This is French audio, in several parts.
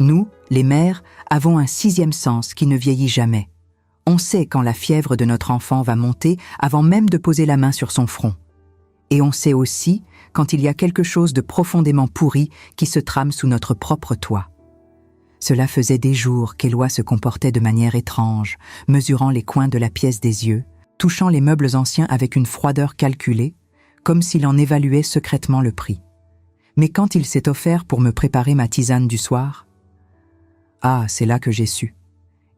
Nous, les mères, avons un sixième sens qui ne vieillit jamais. On sait quand la fièvre de notre enfant va monter avant même de poser la main sur son front. Et on sait aussi quand il y a quelque chose de profondément pourri qui se trame sous notre propre toit. Cela faisait des jours qu'Éloi se comportait de manière étrange, mesurant les coins de la pièce des yeux, touchant les meubles anciens avec une froideur calculée, comme s'il en évaluait secrètement le prix. Mais quand il s'est offert pour me préparer ma tisane du soir, ah, c'est là que j'ai su.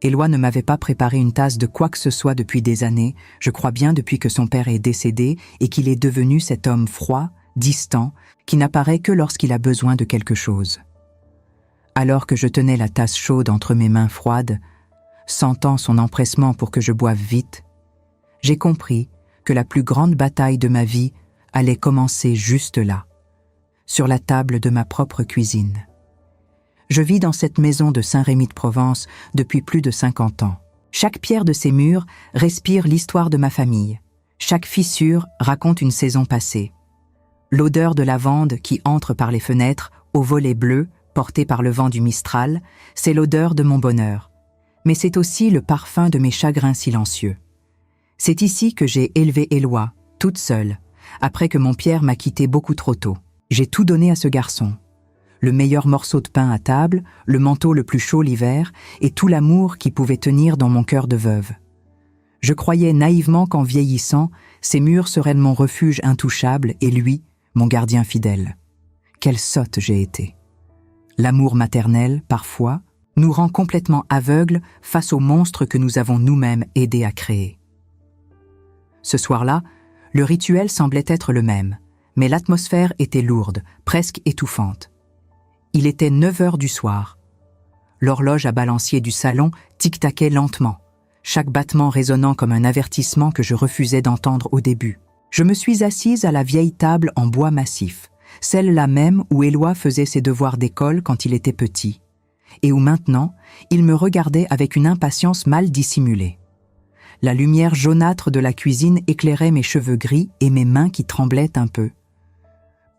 Éloi ne m'avait pas préparé une tasse de quoi que ce soit depuis des années, je crois bien depuis que son père est décédé et qu'il est devenu cet homme froid, distant, qui n'apparaît que lorsqu'il a besoin de quelque chose. Alors que je tenais la tasse chaude entre mes mains froides, sentant son empressement pour que je boive vite, j'ai compris que la plus grande bataille de ma vie allait commencer juste là, sur la table de ma propre cuisine. Je vis dans cette maison de Saint-Rémy-de-Provence depuis plus de 50 ans. Chaque pierre de ces murs respire l'histoire de ma famille. Chaque fissure raconte une saison passée. L'odeur de lavande qui entre par les fenêtres, aux volets bleus, portés par le vent du Mistral, c'est l'odeur de mon bonheur. Mais c'est aussi le parfum de mes chagrins silencieux. C'est ici que j'ai élevé Éloi, toute seule, après que mon Pierre m'a quitté beaucoup trop tôt. J'ai tout donné à ce garçon. Le meilleur morceau de pain à table, le manteau le plus chaud l'hiver, et tout l'amour qui pouvait tenir dans mon cœur de veuve. Je croyais naïvement qu'en vieillissant, ces murs seraient mon refuge intouchable et lui, mon gardien fidèle. Quelle sotte j'ai été. L'amour maternel, parfois, nous rend complètement aveugles face aux monstres que nous avons nous-mêmes aidés à créer. Ce soir-là, le rituel semblait être le même, mais l'atmosphère était lourde, presque étouffante. Il était 9 heures du soir. L'horloge à balancier du salon tic-taquait lentement, chaque battement résonnant comme un avertissement que je refusais d'entendre au début. Je me suis assise à la vieille table en bois massif, celle-là même où Éloi faisait ses devoirs d'école quand il était petit, et où maintenant, il me regardait avec une impatience mal dissimulée. La lumière jaunâtre de la cuisine éclairait mes cheveux gris et mes mains qui tremblaient un peu.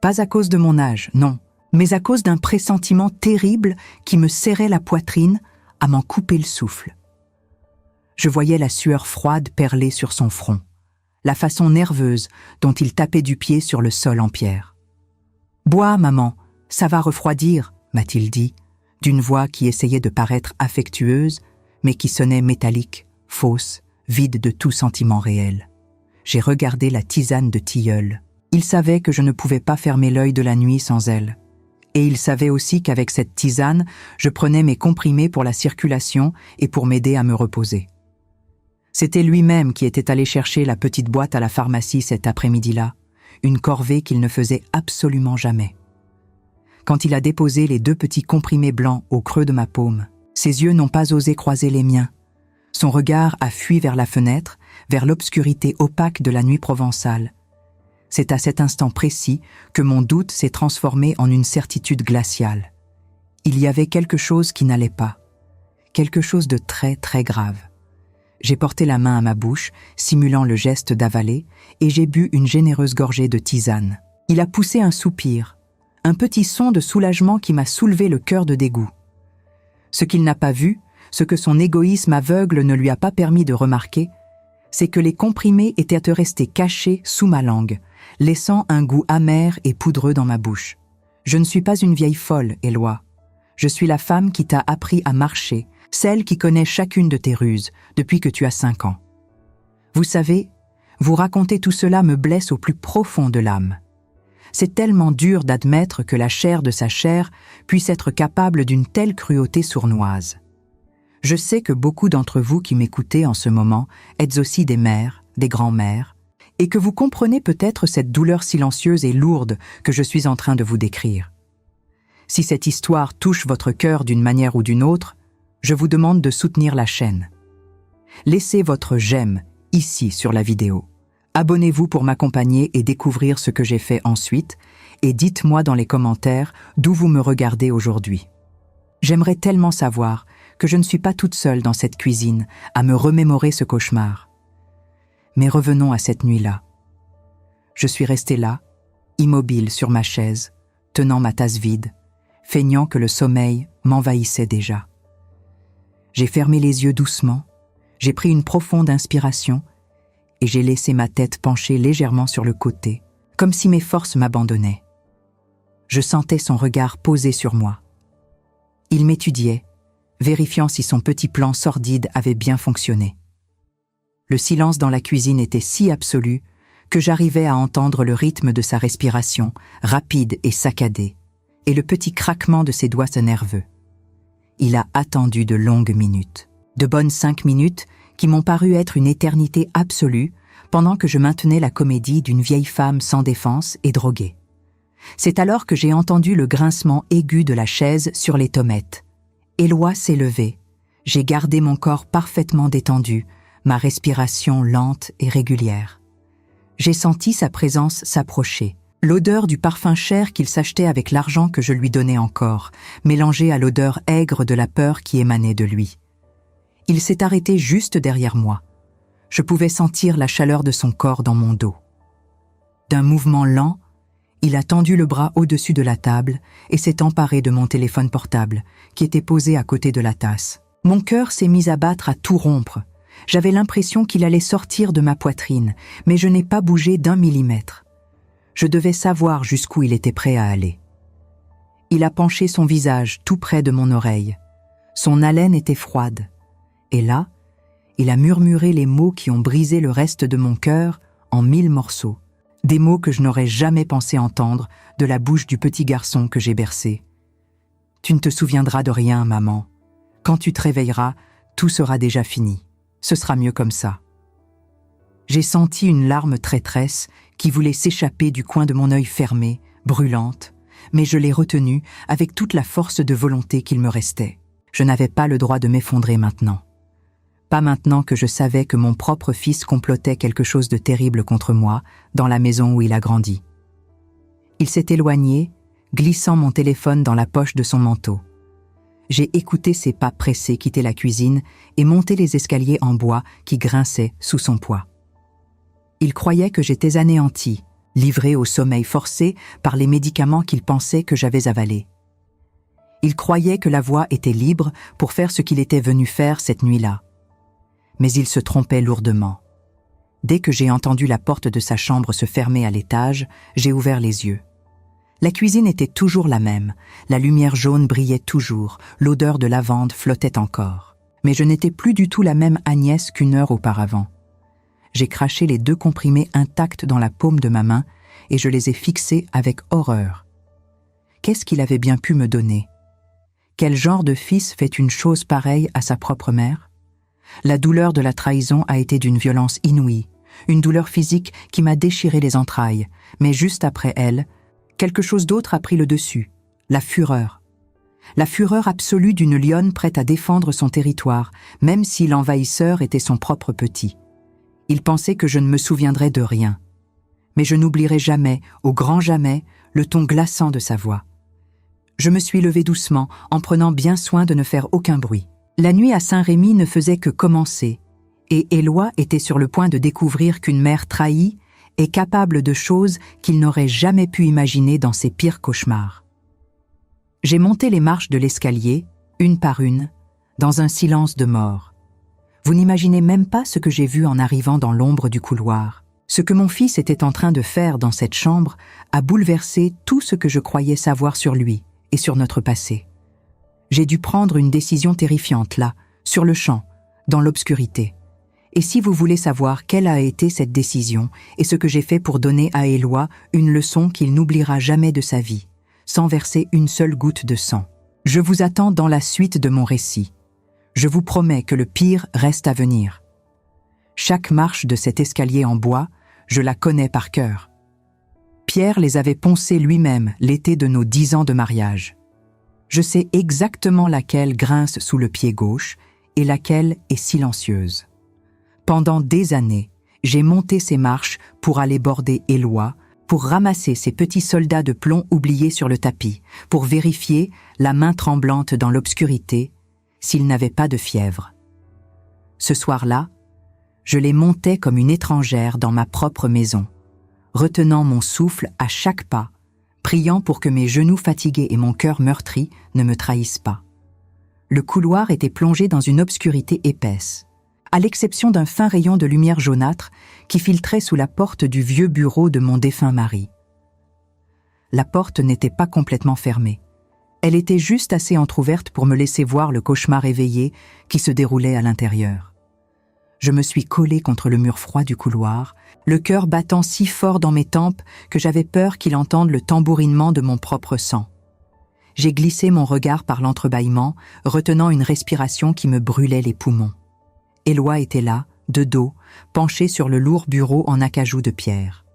Pas à cause de mon âge, non, mais à cause d'un pressentiment terrible qui me serrait la poitrine à m'en couper le souffle. Je voyais la sueur froide perler sur son front, la façon nerveuse dont il tapait du pied sur le sol en pierre. « Bois, maman, ça va refroidir », m'a-t-il dit, d'une voix qui essayait de paraître affectueuse, mais qui sonnait métallique, fausse, vide de tout sentiment réel. J'ai regardé la tisane de tilleul. Il savait que je ne pouvais pas fermer l'œil de la nuit sans elle. Et il savait aussi qu'avec cette tisane, je prenais mes comprimés pour la circulation et pour m'aider à me reposer. C'était lui-même qui était allé chercher la petite boîte à la pharmacie cet après-midi-là, une corvée qu'il ne faisait absolument jamais. Quand il a déposé les 2 petits comprimés blancs au creux de ma paume, ses yeux n'ont pas osé croiser les miens. Son regard a fui vers la fenêtre, vers l'obscurité opaque de la nuit provençale. C'est à cet instant précis que mon doute s'est transformé en une certitude glaciale. Il y avait quelque chose qui n'allait pas, quelque chose de très très grave. J'ai porté la main à ma bouche, simulant le geste d'avaler, et j'ai bu une généreuse gorgée de tisane. Il a poussé un soupir, un petit son de soulagement qui m'a soulevé le cœur de dégoût. Ce qu'il n'a pas vu, ce que son égoïsme aveugle ne lui a pas permis de remarquer, c'est que les comprimés étaient restés cachés sous ma langue, laissant un goût amer et poudreux dans ma bouche. Je ne suis pas une vieille folle, Éloi. Je suis la femme qui t'a appris à marcher, celle qui connaît chacune de tes ruses, depuis que tu as 5 ans. Vous savez, vous raconter tout cela me blesse au plus profond de l'âme. C'est tellement dur d'admettre que la chair de sa chair puisse être capable d'une telle cruauté sournoise. Je sais que beaucoup d'entre vous qui m'écoutez en ce moment êtes aussi des mères, des grands-mères, et que vous comprenez peut-être cette douleur silencieuse et lourde que je suis en train de vous décrire. Si cette histoire touche votre cœur d'une manière ou d'une autre, je vous demande de soutenir la chaîne. Laissez votre j'aime ici sur la vidéo. Abonnez-vous pour m'accompagner et découvrir ce que j'ai fait ensuite, et dites-moi dans les commentaires d'où vous me regardez aujourd'hui. J'aimerais tellement savoir que je ne suis pas toute seule dans cette cuisine à me remémorer ce cauchemar. Mais revenons à cette nuit-là. Je suis restée là, immobile sur ma chaise, tenant ma tasse vide, feignant que le sommeil m'envahissait déjà. J'ai fermé les yeux doucement, j'ai pris une profonde inspiration et j'ai laissé ma tête pencher légèrement sur le côté, comme si mes forces m'abandonnaient. Je sentais son regard posé sur moi. Il m'étudiait, vérifiant si son petit plan sordide avait bien fonctionné. Le silence dans la cuisine était si absolu que j'arrivais à entendre le rythme de sa respiration, rapide et saccadée, et le petit craquement de ses doigts nerveux. Il a attendu de longues minutes, de bonnes 5 minutes qui m'ont paru être une éternité absolue pendant que je maintenais la comédie d'une vieille femme sans défense et droguée. C'est alors que j'ai entendu le grincement aigu de la chaise sur les tommettes. Éloi s'est levée. J'ai gardé mon corps parfaitement détendu, ma respiration lente et régulière. J'ai senti sa présence s'approcher. L'odeur du parfum cher qu'il s'achetait avec l'argent que je lui donnais encore, mélangée à l'odeur aigre de la peur qui émanait de lui. Il s'est arrêté juste derrière moi. Je pouvais sentir la chaleur de son corps dans mon dos. D'un mouvement lent, il a tendu le bras au-dessus de la table et s'est emparé de mon téléphone portable, qui était posé à côté de la tasse. Mon cœur s'est mis à battre à tout rompre. J'avais l'impression qu'il allait sortir de ma poitrine, mais je n'ai pas bougé d'1 millimètre. Je devais savoir jusqu'où il était prêt à aller. Il a penché son visage tout près de mon oreille. Son haleine était froide. Et là, il a murmuré les mots qui ont brisé le reste de mon cœur en 1000 morceaux. Des mots que je n'aurais jamais pensé entendre de la bouche du petit garçon que j'ai bercé. « Tu ne te souviendras de rien, maman. Quand tu te réveilleras, tout sera déjà fini. Ce sera mieux comme ça. » J'ai senti une larme traîtresse qui voulait s'échapper du coin de mon œil fermé, brûlante, mais je l'ai retenue avec toute la force de volonté qu'il me restait. Je n'avais pas le droit de m'effondrer maintenant. Pas maintenant que je savais que mon propre fils complotait quelque chose de terrible contre moi dans la maison où il a grandi. Il s'est éloigné, glissant mon téléphone dans la poche de son manteau. J'ai écouté ses pas pressés quitter la cuisine et monter les escaliers en bois qui grinçaient sous son poids. Il croyait que j'étais anéantie, livrée au sommeil forcé par les médicaments qu'il pensait que j'avais avalés. Il croyait que la voie était libre pour faire ce qu'il était venu faire cette nuit-là. Mais il se trompait lourdement. Dès que j'ai entendu la porte de sa chambre se fermer à l'étage, j'ai ouvert les yeux. La cuisine était toujours la même, la lumière jaune brillait toujours, l'odeur de lavande flottait encore. Mais je n'étais plus du tout la même Agnès qu'1 heure auparavant. J'ai craché les 2 comprimés intacts dans la paume de ma main et je les ai fixés avec horreur. Qu'est-ce qu'il avait bien pu me donner? Quel genre de fils fait une chose pareille à sa propre mère? La douleur de la trahison a été d'une violence inouïe, une douleur physique qui m'a déchiré les entrailles, mais juste après elle, quelque chose d'autre a pris le dessus, la fureur. La fureur absolue d'une lionne prête à défendre son territoire, même si l'envahisseur était son propre petit. Il pensait que je ne me souviendrais de rien. Mais je n'oublierai jamais, au grand jamais, le ton glaçant de sa voix. Je me suis levée doucement, en prenant bien soin de ne faire aucun bruit. La nuit à Saint-Rémy ne faisait que commencer, et Éloi était sur le point de découvrir qu'une mère trahie est capable de choses qu'il n'aurait jamais pu imaginer dans ses pires cauchemars. J'ai monté les marches de l'escalier, une par une, dans un silence de mort. Vous n'imaginez même pas ce que j'ai vu en arrivant dans l'ombre du couloir. Ce que mon fils était en train de faire dans cette chambre a bouleversé tout ce que je croyais savoir sur lui et sur notre passé. J'ai dû prendre une décision terrifiante là, sur le champ, dans l'obscurité. Et si vous voulez savoir quelle a été cette décision et ce que j'ai fait pour donner à Éloi une leçon qu'il n'oubliera jamais de sa vie, sans verser une seule goutte de sang, je vous attends dans la suite de mon récit. Je vous promets que le pire reste à venir. Chaque marche de cet escalier en bois, je la connais par cœur. Pierre les avait poncées lui-même l'été de nos 10 ans de mariage. Je sais exactement laquelle grince sous le pied gauche et laquelle est silencieuse. Pendant des années, j'ai monté ces marches pour aller border Éloi, pour ramasser ces petits soldats de plomb oubliés sur le tapis, pour vérifier, la main tremblante dans l'obscurité, s'il n'avait pas de fièvre. Ce soir-là, je les montais comme une étrangère dans ma propre maison, retenant mon souffle à chaque pas, priant pour que mes genoux fatigués et mon cœur meurtri ne me trahissent pas. Le couloir était plongé dans une obscurité épaisse, à l'exception d'un fin rayon de lumière jaunâtre qui filtrait sous la porte du vieux bureau de mon défunt mari. La porte n'était pas complètement fermée. Elle était juste assez entr'ouverte pour me laisser voir le cauchemar éveillé qui se déroulait à l'intérieur. Je me suis collée contre le mur froid du couloir, le cœur battant si fort dans mes tempes que j'avais peur qu'il entende le tambourinement de mon propre sang. J'ai glissé mon regard par l'entrebâillement, retenant une respiration qui me brûlait les poumons. Éloi était là, de dos, penché sur le lourd bureau en acajou de pierre.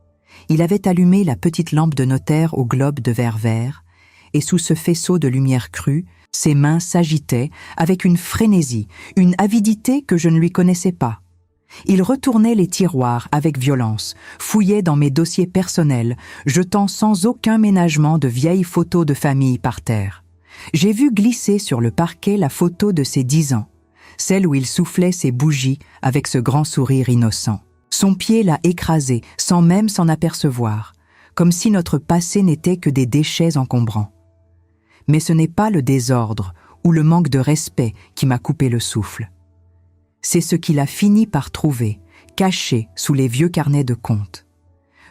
Il avait allumé la petite lampe de notaire au globe de verre vert, et sous ce faisceau de lumière crue, ses mains s'agitaient avec une frénésie, une avidité que je ne lui connaissais pas. Il retournait les tiroirs avec violence, fouillait dans mes dossiers personnels, jetant sans aucun ménagement de vieilles photos de famille par terre. J'ai vu glisser sur le parquet la photo de ses 10 ans, celle où il soufflait ses bougies avec ce grand sourire innocent. Son pied l'a écrasé sans même s'en apercevoir, comme si notre passé n'était que des déchets encombrants. Mais ce n'est pas le désordre ou le manque de respect qui m'a coupé le souffle. C'est ce qu'il a fini par trouver, caché sous les vieux carnets de comptes.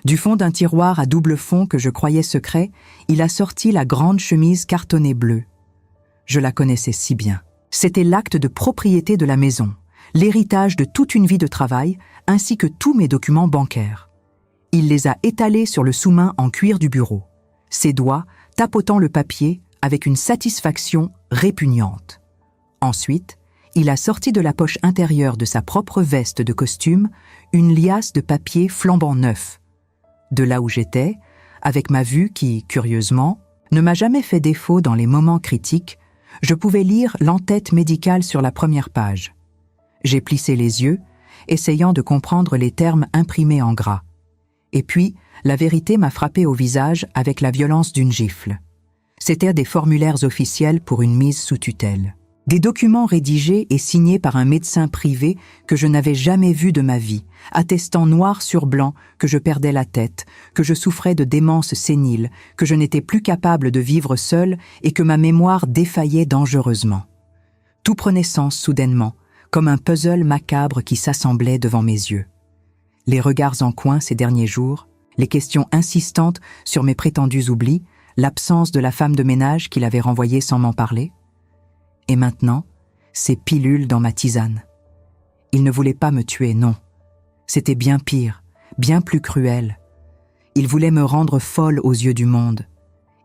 Du fond d'un tiroir à double fond que je croyais secret, il a sorti la grande chemise cartonnée bleue. Je la connaissais si bien. C'était l'acte de propriété de la maison, l'héritage de toute une vie de travail, ainsi que tous mes documents bancaires. Il les a étalés sur le sous-main en cuir du bureau, ses doigts tapotant le papier avec une satisfaction répugnante. Ensuite, il a sorti de la poche intérieure de sa propre veste de costume une liasse de papier flambant neuf. De là où j'étais, avec ma vue qui, curieusement, ne m'a jamais fait défaut dans les moments critiques, je pouvais lire l'entête médicale sur la première page. J'ai plissé les yeux, essayant de comprendre les termes imprimés en gras. Et puis, la vérité m'a frappé au visage avec la violence d'une gifle. C'étaient des formulaires officiels pour une mise sous tutelle. Des documents rédigés et signés par un médecin privé que je n'avais jamais vu de ma vie, attestant noir sur blanc que je perdais la tête, que je souffrais de démence sénile, que je n'étais plus capable de vivre seul et que ma mémoire défaillait dangereusement. Tout prenait sens soudainement, comme un puzzle macabre qui s'assemblait devant mes yeux. Les regards en coin ces derniers jours, les questions insistantes sur mes prétendus oublis, l'absence de la femme de ménage qu'il avait renvoyée sans m'en parler. Et maintenant, ces pilules dans ma tisane. Il ne voulait pas me tuer, non. C'était bien pire, bien plus cruel. Il voulait me rendre folle aux yeux du monde.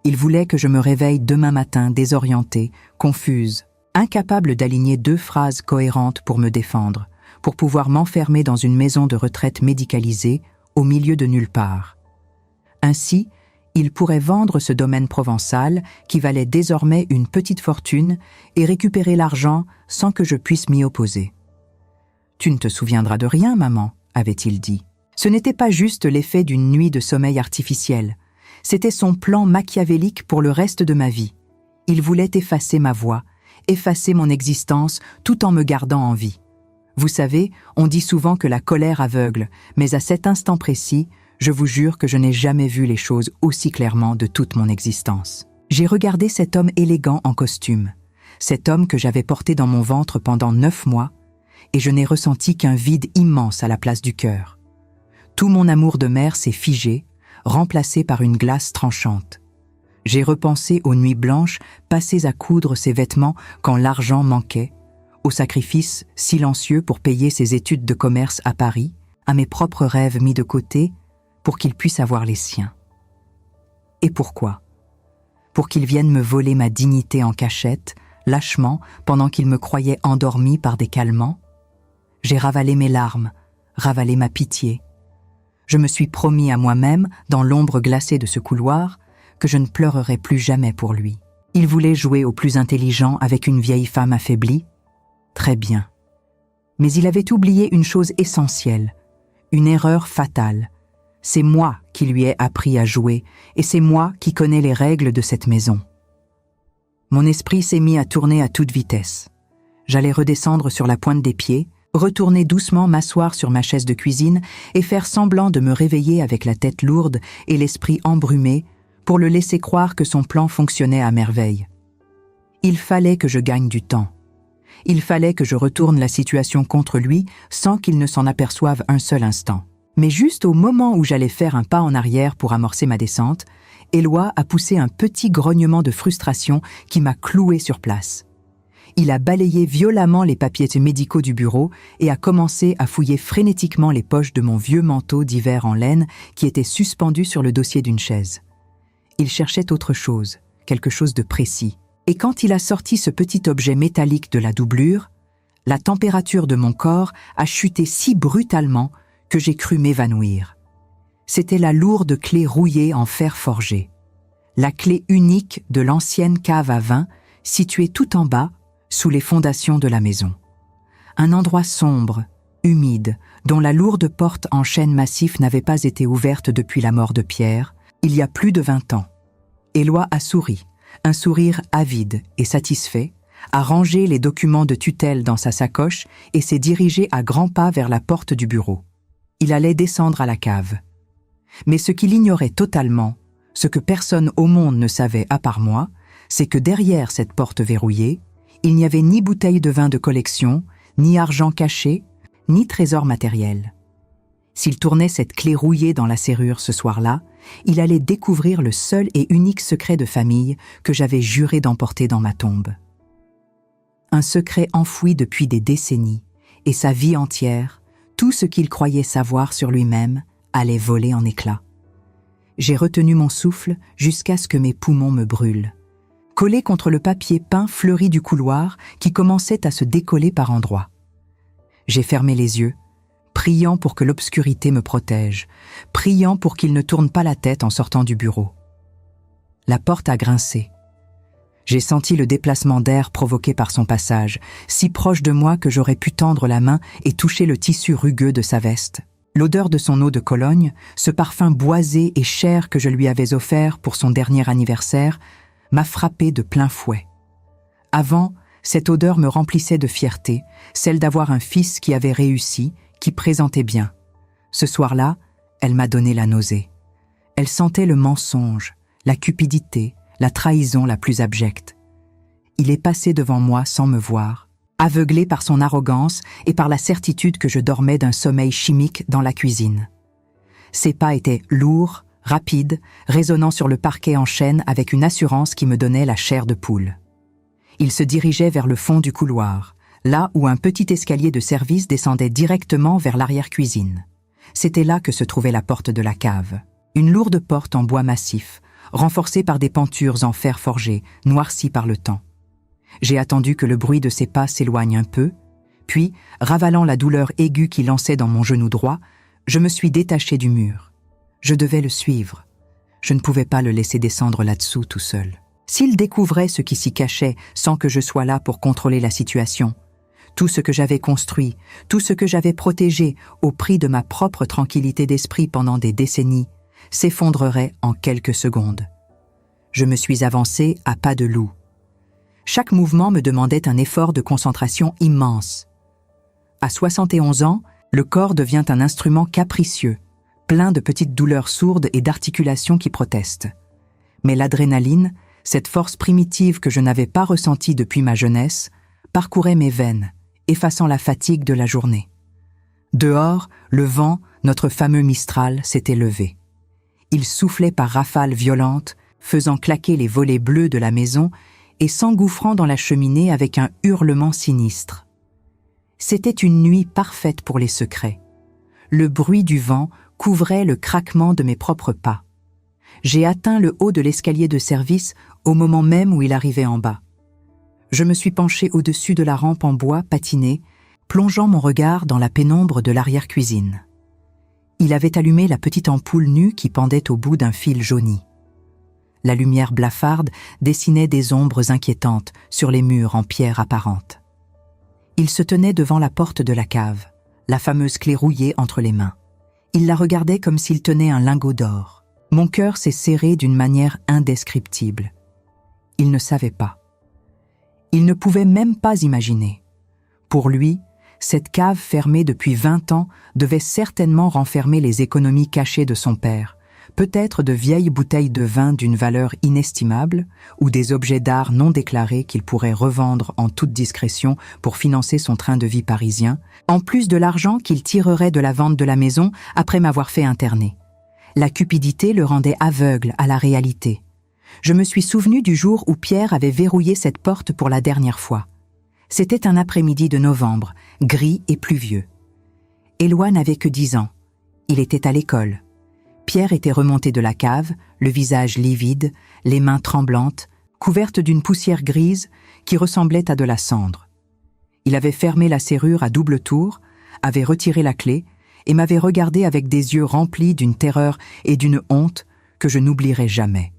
Il voulait que je me réveille demain matin désorientée, confuse, incapable d'aligner 2 phrases cohérentes pour me défendre, pour pouvoir m'enfermer dans une maison de retraite médicalisée au milieu de nulle part. Ainsi, il pourrait vendre ce domaine provençal qui valait désormais une petite fortune et récupérer l'argent sans que je puisse m'y opposer. « Tu ne te souviendras de rien, maman », avait-il dit. Ce n'était pas juste l'effet d'une nuit de sommeil artificiel. C'était son plan machiavélique pour le reste de ma vie. Il voulait effacer ma voix, effacer mon existence tout en me gardant en vie. Vous savez, on dit souvent que la colère aveugle, mais à cet instant précis, je vous jure que je n'ai jamais vu les choses aussi clairement de toute mon existence. J'ai regardé cet homme élégant en costume, cet homme que j'avais porté dans mon ventre pendant 9 mois, et je n'ai ressenti qu'un vide immense à la place du cœur. Tout mon amour de mère s'est figé, remplacé par une glace tranchante. J'ai repensé aux nuits blanches passées à coudre ses vêtements quand l'argent manquait, aux sacrifices silencieux pour payer ses études de commerce à Paris, à mes propres rêves mis de côté, pour qu'il puisse avoir les siens. Et pourquoi ? Pour qu'il vienne me voler ma dignité en cachette, lâchement, pendant qu'il me croyait endormi par des calmants ? J'ai ravalé mes larmes, ravalé ma pitié. Je me suis promis à moi-même, dans l'ombre glacée de ce couloir, que je ne pleurerais plus jamais pour lui. Il voulait jouer au plus intelligent avec une vieille femme affaiblie ? Très bien. Mais il avait oublié une chose essentielle, une erreur fatale. C'est moi qui lui ai appris à jouer, et c'est moi qui connais les règles de cette maison. Mon esprit s'est mis à tourner à toute vitesse. J'allais redescendre sur la pointe des pieds, retourner doucement m'asseoir sur ma chaise de cuisine et faire semblant de me réveiller avec la tête lourde et l'esprit embrumé pour le laisser croire que son plan fonctionnait à merveille. Il fallait que je gagne du temps. Il fallait que je retourne la situation contre lui sans qu'il ne s'en aperçoive un seul instant. Mais juste au moment où j'allais faire un pas en arrière pour amorcer ma descente, Éloi a poussé un petit grognement de frustration qui m'a cloué sur place. Il a balayé violemment les papiers médicaux du bureau et a commencé à fouiller frénétiquement les poches de mon vieux manteau d'hiver en laine qui était suspendu sur le dossier d'une chaise. Il cherchait autre chose, quelque chose de précis. Et quand il a sorti ce petit objet métallique de la doublure, la température de mon corps a chuté si brutalement que j'ai cru m'évanouir. C'était la lourde clé rouillée en fer forgé. La clé unique de l'ancienne cave à vin située tout en bas, sous les fondations de la maison. Un endroit sombre, humide, dont la lourde porte en chêne massif n'avait pas été ouverte depuis la mort de Pierre, il y a plus de 20 ans. Éloi a souri, un sourire avide et satisfait, a rangé les documents de tutelle dans sa sacoche et s'est dirigé à grands pas vers la porte du bureau. Il allait descendre à la cave. Mais ce qu'il ignorait totalement, ce que personne au monde ne savait à part moi, c'est que derrière cette porte verrouillée, il n'y avait ni bouteille de vin de collection, ni argent caché, ni trésor matériel. S'il tournait cette clé rouillée dans la serrure ce soir-là, il allait découvrir le seul et unique secret de famille que j'avais juré d'emporter dans ma tombe. Un secret enfoui depuis des décennies, et sa vie entière, tout ce qu'il croyait savoir sur lui-même, allait voler en éclats. J'ai retenu mon souffle jusqu'à ce que mes poumons me brûlent. Collé contre le papier peint fleuri du couloir qui commençait à se décoller par endroits. J'ai fermé les yeux, priant pour que l'obscurité me protège, priant pour qu'il ne tourne pas la tête en sortant du bureau. La porte a grincé. J'ai senti le déplacement d'air provoqué par son passage, si proche de moi que j'aurais pu tendre la main et toucher le tissu rugueux de sa veste. L'odeur de son eau de Cologne, ce parfum boisé et cher que je lui avais offert pour son dernier anniversaire, m'a frappé de plein fouet. Avant, cette odeur me remplissait de fierté, celle d'avoir un fils qui avait réussi, qui présentait bien. Ce soir-là, elle m'a donné la nausée. Elle sentait le mensonge, la cupidité, la trahison la plus abjecte. Il est passé devant moi sans me voir, aveuglé par son arrogance et par la certitude que je dormais d'un sommeil chimique dans la cuisine. Ses pas étaient lourds, rapides, résonnant sur le parquet en chêne avec une assurance qui me donnait la chair de poule. Il se dirigeait vers le fond du couloir, là où un petit escalier de service descendait directement vers l'arrière-cuisine. C'était là que se trouvait la porte de la cave. Une lourde porte en bois massif, renforcée par des pentures en fer forgé, noircies par le temps. J'ai attendu que le bruit de ses pas s'éloigne un peu, puis, ravalant la douleur aiguë qui lançait dans mon genou droit, je me suis détaché du mur. Je devais le suivre. Je ne pouvais pas le laisser descendre là-dessous tout seul. S'il découvrait ce qui s'y cachait sans que je sois là pour contrôler la situation, tout ce que j'avais construit, tout ce que j'avais protégé au prix de ma propre tranquillité d'esprit pendant des décennies, s'effondrerait en quelques secondes. Je me suis avancé à pas de loup. Chaque mouvement me demandait un effort de concentration immense. À 71 ans, le corps devient un instrument capricieux, plein de petites douleurs sourdes et d'articulations qui protestent. Mais l'adrénaline, cette force primitive que je n'avais pas ressentie depuis ma jeunesse, parcourait mes veines, effaçant la fatigue de la journée. Dehors, le vent, notre fameux Mistral, s'était levé. Il soufflait par rafales violentes, faisant claquer les volets bleus de la maison et s'engouffrant dans la cheminée avec un hurlement sinistre. C'était une nuit parfaite pour les secrets. Le bruit du vent couvrait le craquement de mes propres pas. J'ai atteint le haut de l'escalier de service au moment même où il arrivait en bas. Je me suis penché au-dessus de la rampe en bois patinée, plongeant mon regard dans la pénombre de l'arrière-cuisine. Il avait allumé la petite ampoule nue qui pendait au bout d'un fil jauni. La lumière blafarde dessinait des ombres inquiétantes sur les murs en pierre apparente. Il se tenait devant la porte de la cave, la fameuse clé rouillée entre les mains. Il la regardait comme s'il tenait un lingot d'or. Mon cœur s'est serré d'une manière indescriptible. Il ne savait pas. Il ne pouvait même pas imaginer. Pour lui, cette cave fermée depuis 20 ans devait certainement renfermer les économies cachées de son père, peut-être de vieilles bouteilles de vin d'une valeur inestimable ou des objets d'art non déclarés qu'il pourrait revendre en toute discrétion pour financer son train de vie parisien, en plus de l'argent qu'il tirerait de la vente de la maison après m'avoir fait interner. La cupidité le rendait aveugle à la réalité. Je me suis souvenu du jour où Pierre avait verrouillé cette porte pour la dernière fois. C'était un après-midi de novembre, gris et pluvieux. Éloi n'avait que 10 ans. Il était à l'école. Pierre était remonté de la cave, le visage livide, les mains tremblantes, couvertes d'une poussière grise qui ressemblait à de la cendre. Il avait fermé la serrure à double tour, avait retiré la clé et m'avait regardé avec des yeux remplis d'une terreur et d'une honte que je n'oublierai jamais.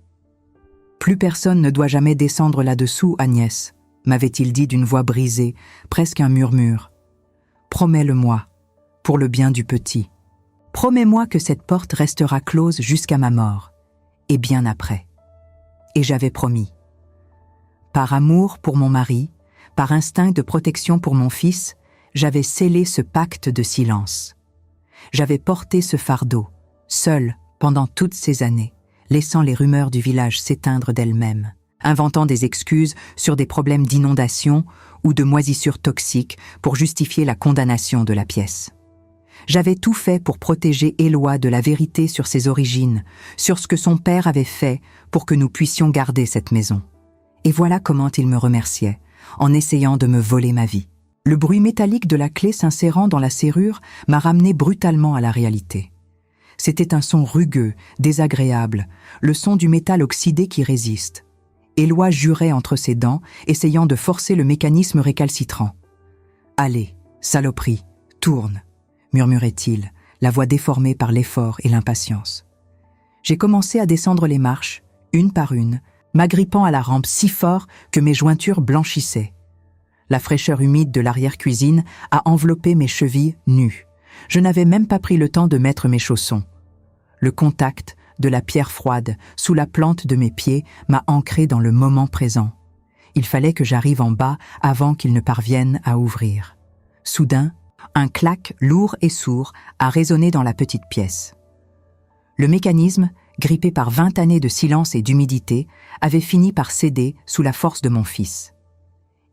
« Plus personne ne doit jamais descendre là-dessous, Agnès », m'avait-il dit d'une voix brisée, presque un murmure. « Promets-le-moi, pour le bien du petit. Promets-moi que cette porte restera close jusqu'à ma mort, et bien après. » Et j'avais promis. Par amour pour mon mari, par instinct de protection pour mon fils, j'avais scellé ce pacte de silence. J'avais porté ce fardeau, seul, pendant toutes ces années, laissant les rumeurs du village s'éteindre d'elles-mêmes, inventant des excuses sur des problèmes d'inondation ou de moisissures toxiques pour justifier la condamnation de la pièce. J'avais tout fait pour protéger Éloi de la vérité sur ses origines, sur ce que son père avait fait pour que nous puissions garder cette maison. Et voilà comment il me remerciait, en essayant de me voler ma vie. Le bruit métallique de la clé s'insérant dans la serrure m'a ramené brutalement à la réalité. C'était un son rugueux, désagréable, le son du métal oxydé qui résiste. Éloi jurait entre ses dents, essayant de forcer le mécanisme récalcitrant. « Allez, saloperie, tourne !» murmurait-il, la voix déformée par l'effort et l'impatience. J'ai commencé à descendre les marches, une par une, m'agrippant à la rampe si fort que mes jointures blanchissaient. La fraîcheur humide de l'arrière-cuisine a enveloppé mes chevilles nues. Je n'avais même pas pris le temps de mettre mes chaussons. Le contact de la pierre froide sous la plante de mes pieds m'a ancré dans le moment présent. Il fallait que j'arrive en bas avant qu'il ne parvienne à ouvrir. Soudain, un clac lourd et sourd a résonné dans la petite pièce. Le mécanisme, grippé par 20 années de silence et d'humidité, avait fini par céder sous la force de mon fils.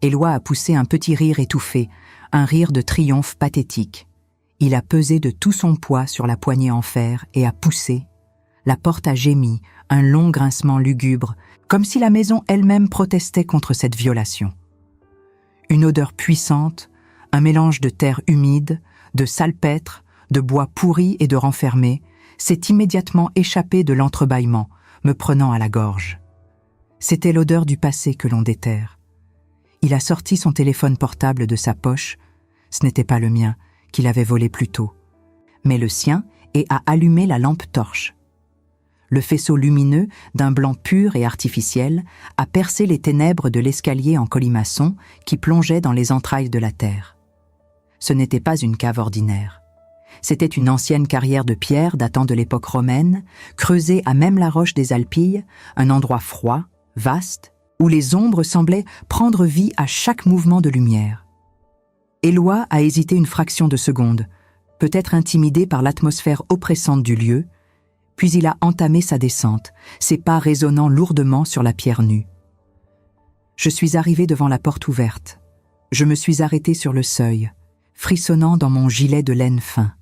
Éloi a poussé un petit rire étouffé, un rire de triomphe pathétique. Il a pesé de tout son poids sur la poignée en fer et a poussé. La porte a gémi, un long grincement lugubre, comme si la maison elle-même protestait contre cette violation. Une odeur puissante, un mélange de terre humide, de salpêtre, de bois pourri et de renfermé, s'est immédiatement échappé de l'entrebâillement, me prenant à la gorge. C'était l'odeur du passé que l'on déterre. Il a sorti son téléphone portable de sa poche, ce n'était pas le mien, qu'il avait volé plus tôt, mais le sien, et a allumé la lampe torche. Le faisceau lumineux, d'un blanc pur et artificiel, a percé les ténèbres de l'escalier en colimaçon qui plongeait dans les entrailles de la terre. Ce n'était pas une cave ordinaire. C'était une ancienne carrière de pierre datant de l'époque romaine, creusée à même la roche des Alpilles, un endroit froid, vaste, où les ombres semblaient prendre vie à chaque mouvement de lumière. Éloi a hésité une fraction de seconde, peut-être intimidé par l'atmosphère oppressante du lieu, puis il a entamé sa descente, ses pas résonnant lourdement sur la pierre nue. Je suis arrivé devant la porte ouverte. Je me suis arrêté sur le seuil, frissonnant dans mon gilet de laine fin.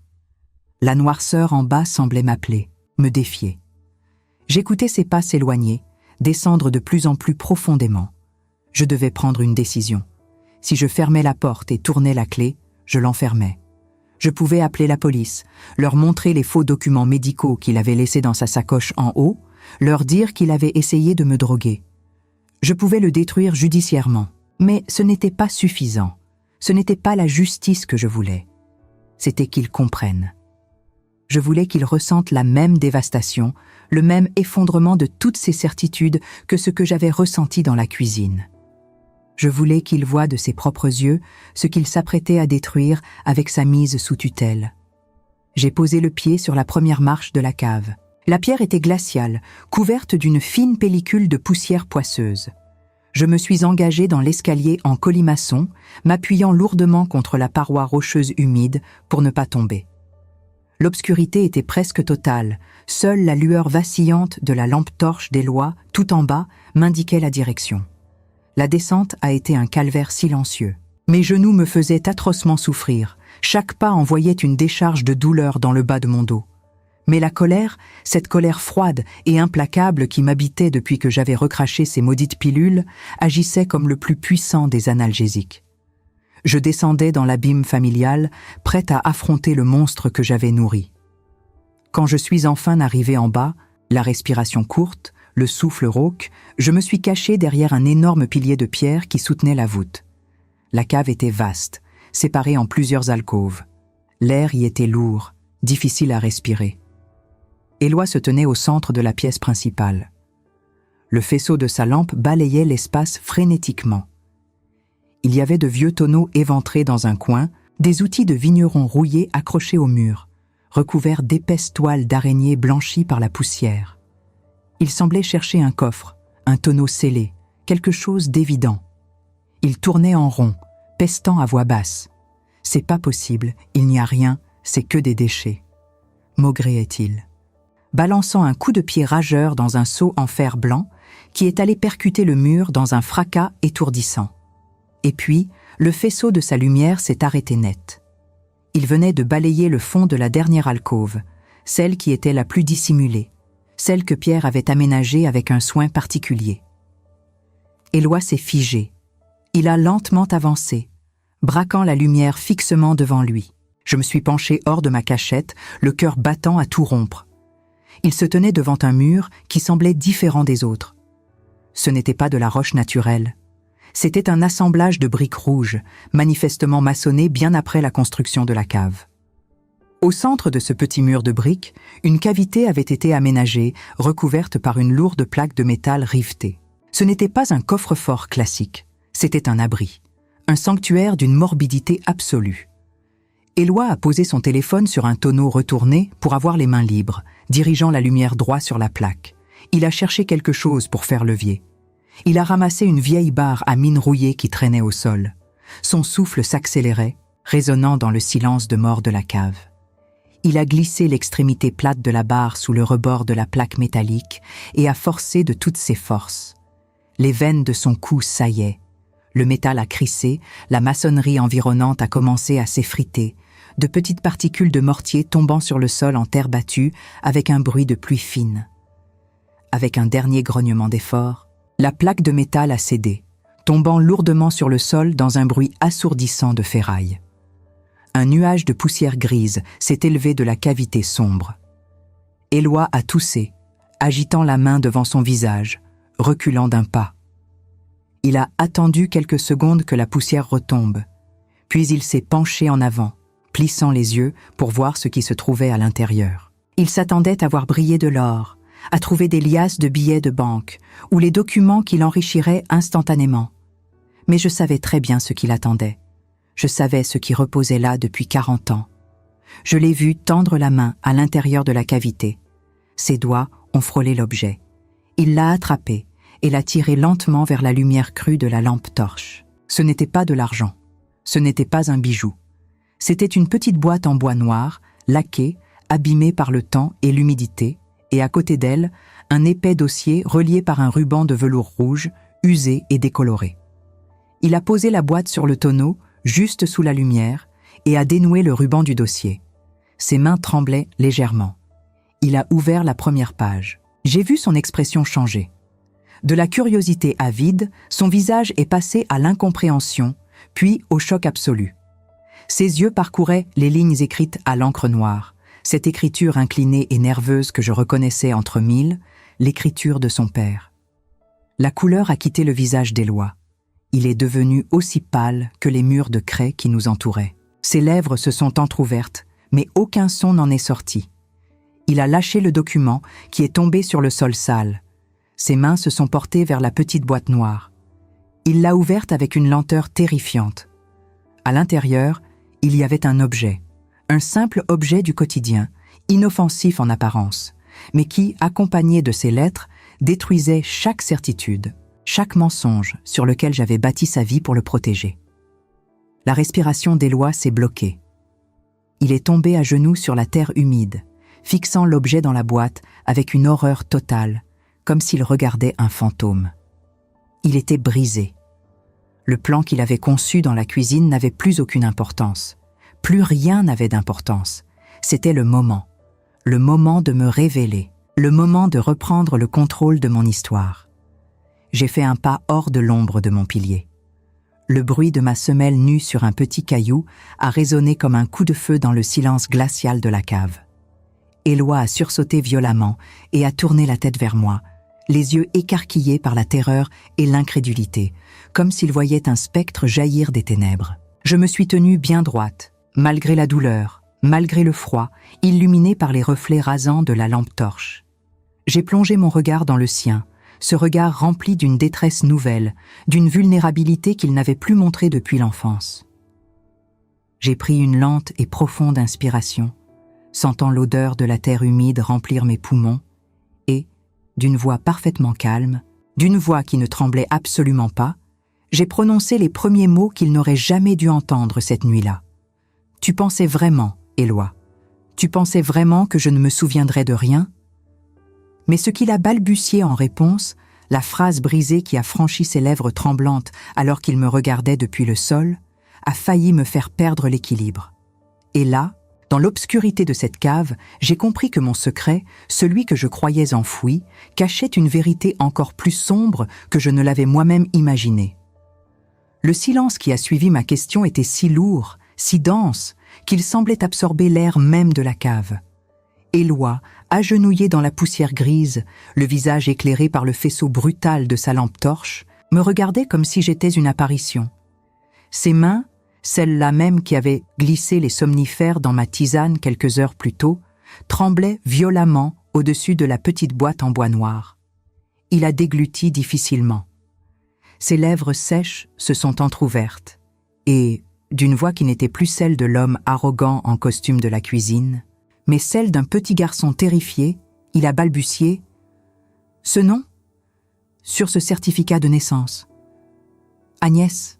La noirceur en bas semblait m'appeler, me défier. J'écoutais ses pas s'éloigner, descendre de plus en plus profondément. Je devais prendre une décision. Si je fermais la porte et tournais la clé, je l'enfermais. Je pouvais appeler la police, leur montrer les faux documents médicaux qu'il avait laissés dans sa sacoche en haut, leur dire qu'il avait essayé de me droguer. Je pouvais le détruire judiciairement, mais ce n'était pas suffisant. Ce n'était pas la justice que je voulais. C'était qu'ils comprennent. Je voulais qu'ils ressentent la même dévastation, le même effondrement de toutes ces certitudes que ce que j'avais ressenti dans la cuisine. Je voulais qu'il voie de ses propres yeux ce qu'il s'apprêtait à détruire avec sa mise sous tutelle. J'ai posé le pied sur la première marche de la cave. La pierre était glaciale, couverte d'une fine pellicule de poussière poisseuse. Je me suis engagé dans l'escalier en colimaçon, m'appuyant lourdement contre la paroi rocheuse humide pour ne pas tomber. L'obscurité était presque totale. Seule la lueur vacillante de la lampe torche d'Éloi, tout en bas, m'indiquait la direction. La descente a été un calvaire silencieux. Mes genoux me faisaient atrocement souffrir. Chaque pas envoyait une décharge de douleur dans le bas de mon dos. Mais la colère, cette colère froide et implacable qui m'habitait depuis que j'avais recraché ces maudites pilules, agissait comme le plus puissant des analgésiques. Je descendais dans l'abîme familial, prête à affronter le monstre que j'avais nourri. Quand je suis enfin arrivé en bas, la respiration courte, le souffle rauque, je me suis caché derrière un énorme pilier de pierre qui soutenait la voûte. La cave était vaste, séparée en plusieurs alcôves. L'air y était lourd, difficile à respirer. Éloi se tenait au centre de la pièce principale. Le faisceau de sa lampe balayait l'espace frénétiquement. Il y avait de vieux tonneaux éventrés dans un coin, des outils de vigneron rouillés accrochés au mur, recouverts d'épaisses toiles d'araignées blanchies par la poussière. Il semblait chercher un coffre, un tonneau scellé, quelque chose d'évident. Il tournait en rond, pestant à voix basse. « C'est pas possible, il n'y a rien, c'est que des déchets. » maugréait-il, balançant un coup de pied rageur dans un seau en fer blanc qui est allé percuter le mur dans un fracas étourdissant. Et puis, le faisceau de sa lumière s'est arrêté net. Il venait de balayer le fond de la dernière alcôve, celle qui était la plus dissimulée, celle que Pierre avait aménagée avec un soin particulier. Éloi s'est figé. Il a lentement avancé, braquant la lumière fixement devant lui. Je me suis penché hors de ma cachette, le cœur battant à tout rompre. Il se tenait devant un mur qui semblait différent des autres. Ce n'était pas de la roche naturelle. C'était un assemblage de briques rouges, manifestement maçonnées bien après la construction de la cave. Au centre de ce petit mur de briques, une cavité avait été aménagée, recouverte par une lourde plaque de métal rivetée. Ce n'était pas un coffre-fort classique, c'était un abri, un sanctuaire d'une morbidité absolue. Éloi a posé son téléphone sur un tonneau retourné pour avoir les mains libres, dirigeant la lumière droit sur la plaque. Il a cherché quelque chose pour faire levier. Il a ramassé une vieille barre à mine rouillée qui traînait au sol. Son souffle s'accélérait, résonnant dans le silence de mort de la cave. Il a glissé l'extrémité plate de la barre sous le rebord de la plaque métallique et a forcé de toutes ses forces. Les veines de son cou saillaient. Le métal a crissé, la maçonnerie environnante a commencé à s'effriter, de petites particules de mortier tombant sur le sol en terre battue avec un bruit de pluie fine. Avec un dernier grognement d'effort, la plaque de métal a cédé, tombant lourdement sur le sol dans un bruit assourdissant de ferraille. Un nuage de poussière grise s'est élevé de la cavité sombre. Éloi a toussé, agitant la main devant son visage, reculant d'un pas. Il a attendu quelques secondes que la poussière retombe, puis il s'est penché en avant, plissant les yeux pour voir ce qui se trouvait à l'intérieur. Il s'attendait à voir briller de l'or, à trouver des liasses de billets de banque ou les documents qui l'enrichiraient instantanément. Mais je savais très bien ce qui l'attendait. Je savais ce qui reposait là depuis 40 ans. Je l'ai vu tendre la main à l'intérieur de la cavité. Ses doigts ont frôlé l'objet. Il l'a attrapé et l'a tiré lentement vers la lumière crue de la lampe torche. Ce n'était pas de l'argent. Ce n'était pas un bijou. C'était une petite boîte en bois noir, laquée, abîmée par le temps et l'humidité, et à côté d'elle, un épais dossier relié par un ruban de velours rouge, usé et décoloré. Il a posé la boîte sur le tonneau, juste sous la lumière, et a dénoué le ruban du dossier. Ses mains tremblaient légèrement. Il a ouvert la première page. J'ai vu son expression changer. De la curiosité avide, son visage est passé à l'incompréhension, puis au choc absolu. Ses yeux parcouraient les lignes écrites à l'encre noire, cette écriture inclinée et nerveuse que je reconnaissais entre mille, l'écriture de son père. La couleur a quitté le visage d'Éloi. Il est devenu aussi pâle que les murs de craie qui nous entouraient. Ses lèvres se sont entr'ouvertes, mais aucun son n'en est sorti. Il a lâché le document qui est tombé sur le sol sale. Ses mains se sont portées vers la petite boîte noire. Il l'a ouverte avec une lenteur terrifiante. À l'intérieur, il y avait un objet, un simple objet du quotidien, inoffensif en apparence, mais qui, accompagné de ses lettres, détruisait chaque certitude, chaque mensonge sur lequel j'avais bâti sa vie pour le protéger. La respiration d'Éloi s'est bloquée. Il est tombé à genoux sur la terre humide, fixant l'objet dans la boîte avec une horreur totale, comme s'il regardait un fantôme. Il était brisé. Le plan qu'il avait conçu dans la cuisine n'avait plus aucune importance. Plus rien n'avait d'importance. C'était le moment de me révéler, le moment de reprendre le contrôle de mon histoire. J'ai fait un pas hors de l'ombre de mon pilier. Le bruit de ma semelle nue sur un petit caillou a résonné comme un coup de feu dans le silence glacial de la cave. Éloi a sursauté violemment et a tourné la tête vers moi, les yeux écarquillés par la terreur et l'incrédulité, comme s'il voyait un spectre jaillir des ténèbres. Je me suis tenue bien droite, malgré la douleur, malgré le froid, illuminée par les reflets rasants de la lampe torche. J'ai plongé mon regard dans le sien, ce regard rempli d'une détresse nouvelle, d'une vulnérabilité qu'il n'avait plus montrée depuis l'enfance. J'ai pris une lente et profonde inspiration, sentant l'odeur de la terre humide remplir mes poumons, et, d'une voix parfaitement calme, d'une voix qui ne tremblait absolument pas, j'ai prononcé les premiers mots qu'il n'aurait jamais dû entendre cette nuit-là. « Tu pensais vraiment, Éloi, tu pensais vraiment que je ne me souviendrais de rien ?» Mais ce qu'il a balbutié en réponse, la phrase brisée qui a franchi ses lèvres tremblantes alors qu'il me regardait depuis le sol, a failli me faire perdre l'équilibre. Et là, dans l'obscurité de cette cave, j'ai compris que mon secret, celui que je croyais enfoui, cachait une vérité encore plus sombre que je ne l'avais moi-même imaginée. Le silence qui a suivi ma question était si lourd, si dense, qu'il semblait absorber l'air même de la cave. Éloi, agenouillé dans la poussière grise, le visage éclairé par le faisceau brutal de sa lampe torche, me regardait comme si j'étais une apparition. Ses mains, celles-là même qui avaient glissé les somnifères dans ma tisane quelques heures plus tôt, tremblaient violemment au-dessus de la petite boîte en bois noir. Il a dégluti difficilement. Ses lèvres sèches se sont entr'ouvertes, et, d'une voix qui n'était plus celle de l'homme arrogant en costume de la cuisine, mais celle d'un petit garçon terrifié, il a balbutié « Ce nom ? Sur ce certificat de naissance. Agnès.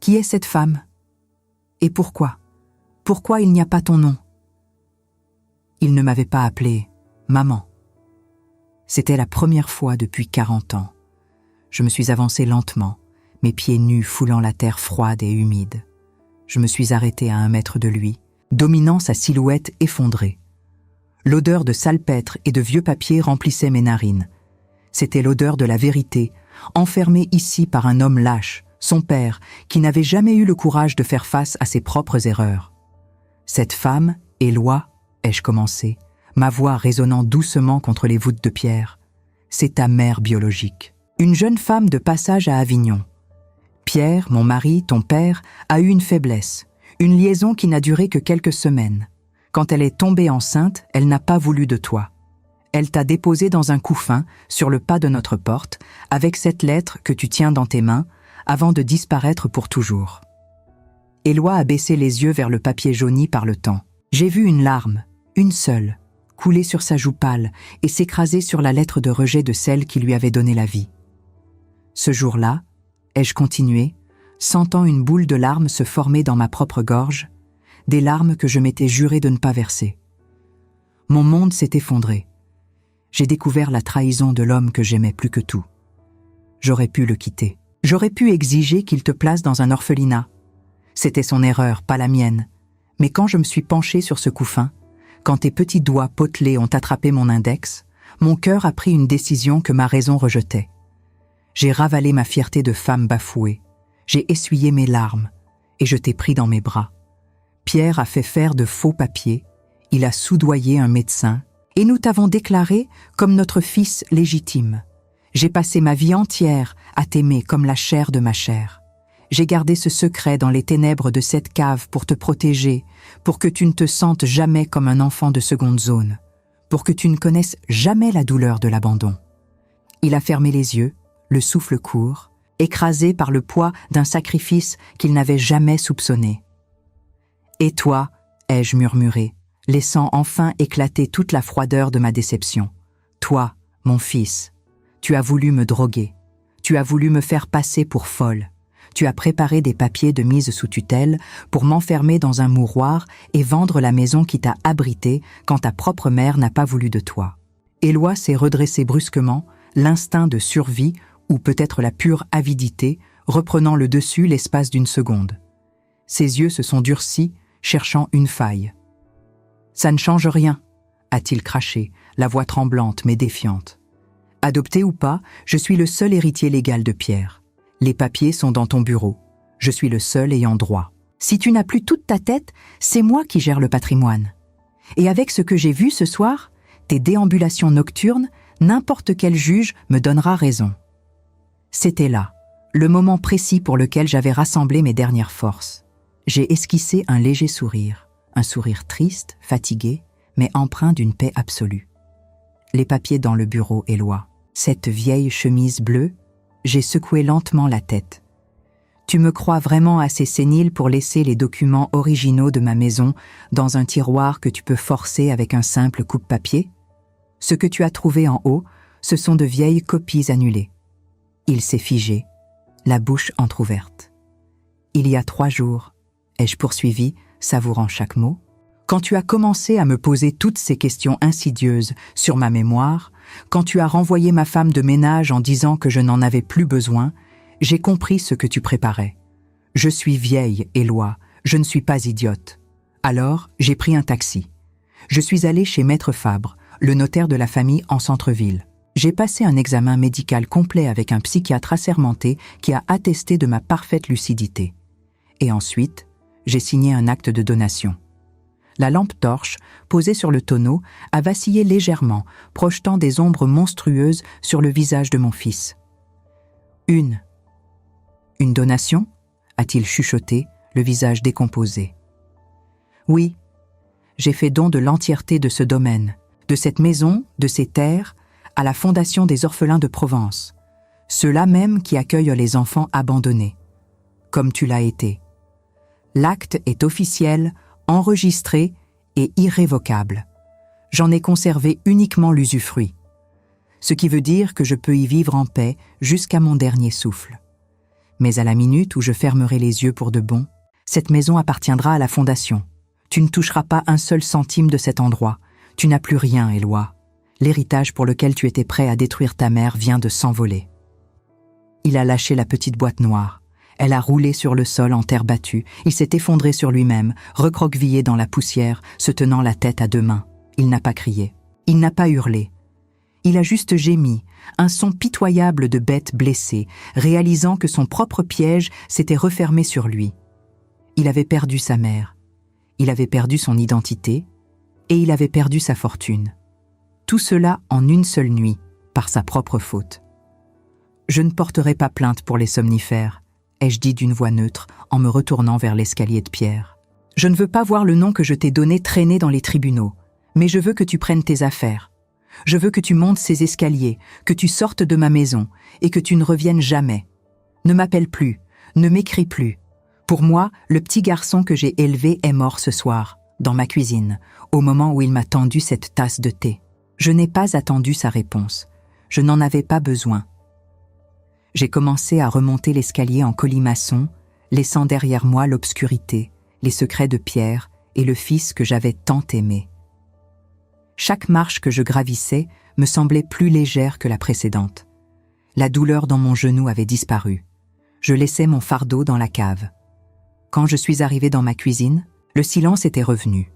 Qui est cette femme ? Et pourquoi ? Pourquoi il n'y a pas ton nom ?» Il ne m'avait pas appelée « maman ». C'était la première fois depuis 40 ans. Je me suis avancée lentement, mes pieds nus foulant la terre froide et humide. Je me suis arrêtée à 1 mètre de lui, dominant sa silhouette effondrée. L'odeur de salpêtre et de vieux papier remplissait mes narines. C'était l'odeur de la vérité, enfermée ici par un homme lâche, son père, qui n'avait jamais eu le courage de faire face à ses propres erreurs. Cette femme, Éloi, ai-je commencé, ma voix résonnant doucement contre les voûtes de pierre, c'est ta mère biologique, une jeune femme de passage à Avignon. Pierre, mon mari, ton père, a eu une faiblesse, une liaison qui n'a duré que quelques semaines. Quand elle est tombée enceinte, elle n'a pas voulu de toi. Elle t'a déposé dans un couffin, sur le pas de notre porte, avec cette lettre que tu tiens dans tes mains, avant de disparaître pour toujours. Éloi a baissé les yeux vers le papier jauni par le temps. J'ai vu une larme, une seule, couler sur sa joue pâle et s'écraser sur la lettre de rejet de celle qui lui avait donné la vie. Ce jour-là, ai-je continué, sentant une boule de larmes se former dans ma propre gorge, des larmes que je m'étais juré de ne pas verser. Mon monde s'est effondré. J'ai découvert la trahison de l'homme que j'aimais plus que tout. J'aurais pu le quitter. J'aurais pu exiger qu'il te place dans un orphelinat. C'était son erreur, pas la mienne. Mais quand je me suis penchée sur ce couffin, quand tes petits doigts potelés ont attrapé mon index, mon cœur a pris une décision que ma raison rejetait. J'ai ravalé ma fierté de femme bafouée. J'ai essuyé mes larmes et je t'ai pris dans mes bras. Pierre a fait faire de faux papiers, il a soudoyé un médecin et nous t'avons déclaré comme notre fils légitime. J'ai passé ma vie entière à t'aimer comme la chair de ma chair. J'ai gardé ce secret dans les ténèbres de cette cave pour te protéger, pour que tu ne te sentes jamais comme un enfant de seconde zone, pour que tu ne connaisses jamais la douleur de l'abandon. Il a fermé les yeux, le souffle court, écrasé par le poids d'un sacrifice qu'il n'avait jamais soupçonné. « Et toi » ai-je murmuré, laissant enfin éclater toute la froideur de ma déception. « Toi, mon fils, tu as voulu me droguer, tu as voulu me faire passer pour folle, Tu as préparé des papiers de mise sous tutelle pour m'enfermer dans un mouroir et vendre la maison qui t'a abrité quand ta propre mère n'a pas voulu de toi. » Éloi s'est redressé brusquement, l'instinct de survie, ou peut-être la pure avidité, reprenant le dessus l'espace d'une seconde. Ses yeux se sont durcis, cherchant une faille. « Ça ne change rien », a-t-il craché, la voix tremblante mais défiante. « Adopté ou pas, je suis le seul héritier légal de Pierre. Les papiers sont dans ton bureau. Je suis le seul ayant droit. Si tu n'as plus toute ta tête, c'est moi qui gère le patrimoine. Et avec ce que j'ai vu ce soir, tes déambulations nocturnes, n'importe quel juge me donnera raison. » C'était là, le moment précis pour lequel j'avais rassemblé mes dernières forces. J'ai esquissé un léger sourire, un sourire triste, fatigué, mais empreint d'une paix absolue. Les papiers dans le bureau, Éloi. Cette vieille chemise bleue, j'ai secoué lentement la tête. Tu me crois vraiment assez sénile pour laisser les documents originaux de ma maison dans un tiroir que tu peux forcer avec un simple coupe-papier? Ce que tu as trouvé en haut, ce sont de vieilles copies annulées. Il s'est figé, la bouche entr'ouverte. Il y a 3 jours, ai-je poursuivi, savourant chaque mot, quand tu as commencé à me poser toutes ces questions insidieuses sur ma mémoire, quand tu as renvoyé ma femme de ménage en disant que je n'en avais plus besoin, j'ai compris ce que tu préparais. Je suis vieille, Éloi, je ne suis pas idiote. Alors, j'ai pris un taxi. Je suis allée chez Maître Fabre, le notaire de la famille en centre-ville. J'ai passé un examen médical complet avec un psychiatre assermenté qui a attesté de ma parfaite lucidité. Et ensuite, j'ai signé un acte de donation. La lampe torche, posée sur le tonneau, a vacillé légèrement, projetant des ombres monstrueuses sur le visage de mon fils. « Une donation ?» a-t-il chuchoté, le visage décomposé. « Oui, j'ai fait don de l'entièreté de ce domaine, de cette maison, de ces terres, à la Fondation des orphelins de Provence, ceux-là même qui accueillent les enfants abandonnés, comme tu l'as été. L'acte est officiel, enregistré et irrévocable. J'en ai conservé uniquement l'usufruit, ce qui veut dire que je peux y vivre en paix jusqu'à mon dernier souffle. Mais à la minute où je fermerai les yeux pour de bon, cette maison appartiendra à la Fondation. Tu ne toucheras pas un seul centime de cet endroit. Tu n'as plus rien, Éloi. L'héritage pour lequel tu étais prêt à détruire ta mère vient de s'envoler. » Il a lâché la petite boîte noire. Elle a roulé sur le sol en terre battue. Il s'est effondré sur lui-même, recroquevillé dans la poussière, se tenant la tête à 2 mains. Il n'a pas crié. Il n'a pas hurlé. Il a juste gémi, un son pitoyable de bête blessée, réalisant que son propre piège s'était refermé sur lui. Il avait perdu sa mère. Il avait perdu son identité. Et il avait perdu sa fortune. Tout cela en une seule nuit, par sa propre faute. « Je ne porterai pas plainte pour les somnifères », ai-je dit d'une voix neutre en me retournant vers l'escalier de pierre. « Je ne veux pas voir le nom que je t'ai donné traîner dans les tribunaux, mais je veux que tu prennes tes affaires. Je veux que tu montes ces escaliers, que tu sortes de ma maison et que tu ne reviennes jamais. Ne m'appelle plus, ne m'écris plus. Pour moi, le petit garçon que j'ai élevé est mort ce soir, dans ma cuisine, au moment où il m'a tendu cette tasse de thé. Je n'ai pas attendu sa réponse. Je n'en avais pas besoin. J'ai commencé à remonter l'escalier en colimaçon, laissant derrière moi l'obscurité, les secrets de Pierre et le fils que j'avais tant aimé. Chaque marche que je gravissais me semblait plus légère que la précédente. La douleur dans mon genou avait disparu. Je laissais mon fardeau dans la cave. Quand je suis arrivée dans ma cuisine, le silence était revenu.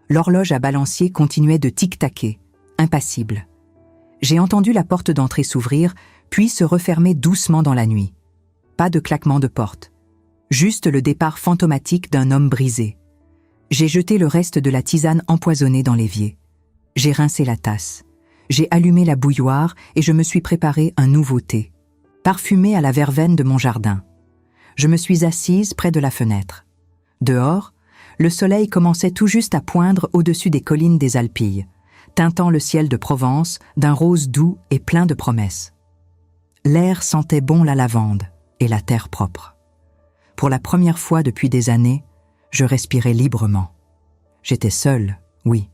L'horloge à balancier continuait de tic-taquer, impassible. J'ai entendu la porte d'entrée s'ouvrir, puis se refermer doucement dans la nuit. Pas de claquement de porte. Juste le départ fantomatique d'un homme brisé. J'ai jeté le reste de la tisane empoisonnée dans l'évier. J'ai rincé la tasse. J'ai allumé la bouilloire et je me suis préparé un nouveau thé, parfumé à la verveine de mon jardin. Je me suis assise près de la fenêtre. Dehors, le soleil commençait tout juste à poindre au-dessus des collines des Alpilles, teintant le ciel de Provence d'un rose doux et plein de promesses. L'air sentait bon la lavande et la terre propre. Pour la première fois depuis des années, je respirais librement. J'étais seule, oui,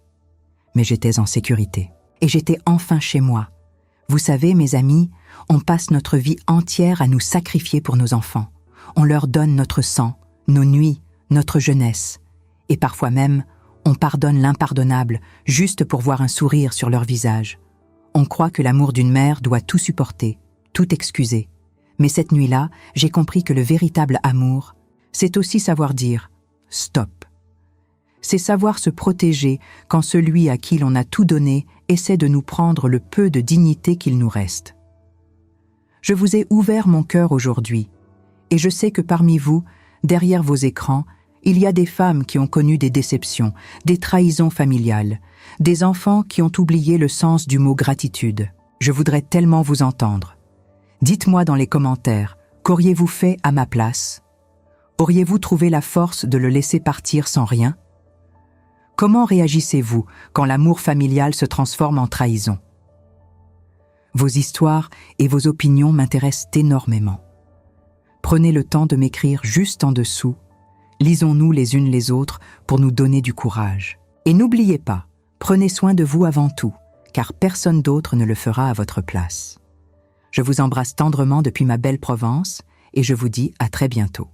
mais j'étais en sécurité. Et j'étais enfin chez moi. Vous savez, mes amis, on passe notre vie entière à nous sacrifier pour nos enfants. on leur donne notre sang, nos nuits, notre jeunesse. Et parfois même, on pardonne l'impardonnable juste pour voir un sourire sur leur visage. On croit que l'amour d'une mère doit tout supporter, tout excuser. Mais cette nuit-là, j'ai compris que le véritable amour, c'est aussi savoir dire « stop ». C'est savoir se protéger quand celui à qui l'on a tout donné essaie de nous prendre le peu de dignité qu'il nous reste. Je vous ai ouvert mon cœur aujourd'hui, et je sais que parmi vous, derrière vos écrans, il y a des femmes qui ont connu des déceptions, des trahisons familiales, des enfants qui ont oublié le sens du mot gratitude. Je voudrais tellement vous entendre. Dites-moi dans les commentaires, qu'auriez-vous fait à ma place? Auriez-vous trouvé la force de le laisser partir sans rien? Comment réagissez-vous quand l'amour familial se transforme en trahison? Vos histoires et vos opinions m'intéressent énormément. Prenez le temps de m'écrire juste en dessous. Lisons-nous les unes les autres pour nous donner du courage. Et n'oubliez pas, prenez soin de vous avant tout, car personne d'autre ne le fera à votre place. Je vous embrasse tendrement depuis ma belle Provence et je vous dis à très bientôt.